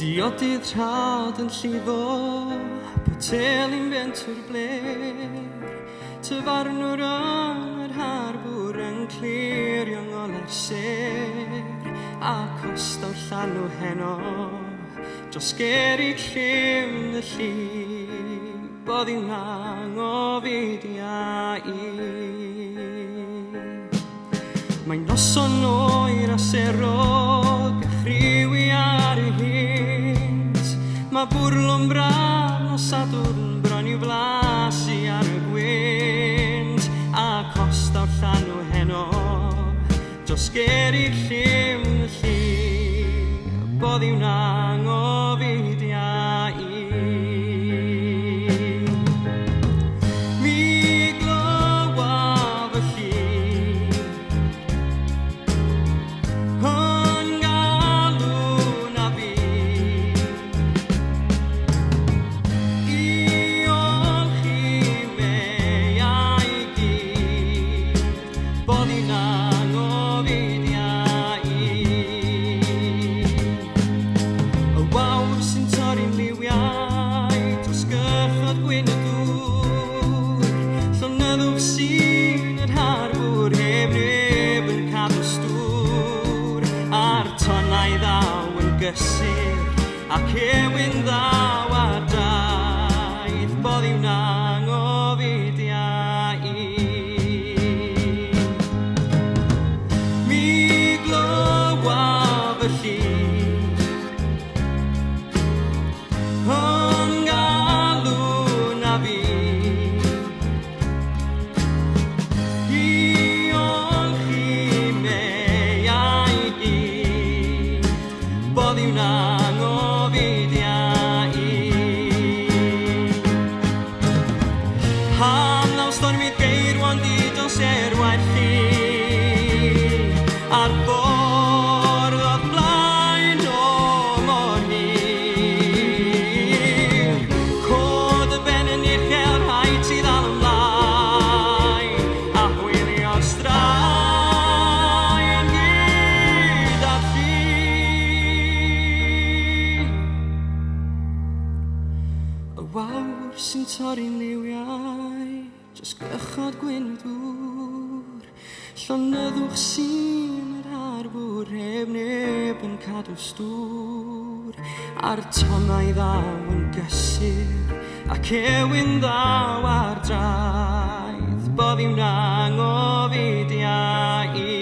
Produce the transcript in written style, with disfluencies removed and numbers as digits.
Diodydd rhad yn llifo, poteli'n fentwr bler, tyfarnwr yn yr harbwr yn clirio ngole'r ser, a costaw llanw heno, dros gerig llym y llif, bod i'w anghofidia i. Mae'n noson oer a serog, a chriwi ar ei hint, mae bwrlwm bran o Sadwrn bron i'w flasu ar y gwynt, a costaw'r llanw heno, dros gerig llym y llif, bod i'w anghofidia i. Ac ewyn ddaw ar daith, bod i'w anghofidia i. Mi glywaf y llif, yn galw na fi, i olchi meiau i gyd, bod i'w anghofidia i. Hamlaw stormydd geirwan didol serwaith chi, a'r ffordd oedd blaen o mor hir. Cod y ben yn uchel rhaid ti ddal ymlaen, a hwylio straen gyda chi. Y wawr sy'n torri'n liwiau, dros gychod gwyn dŵr, llonyddwch sy'n yr harbwr, heb neb yn cadw stŵr, a'r tonnau ddaw yn gysur, ac ewyn ddaw ar draeth, bod i'w anghofidia i.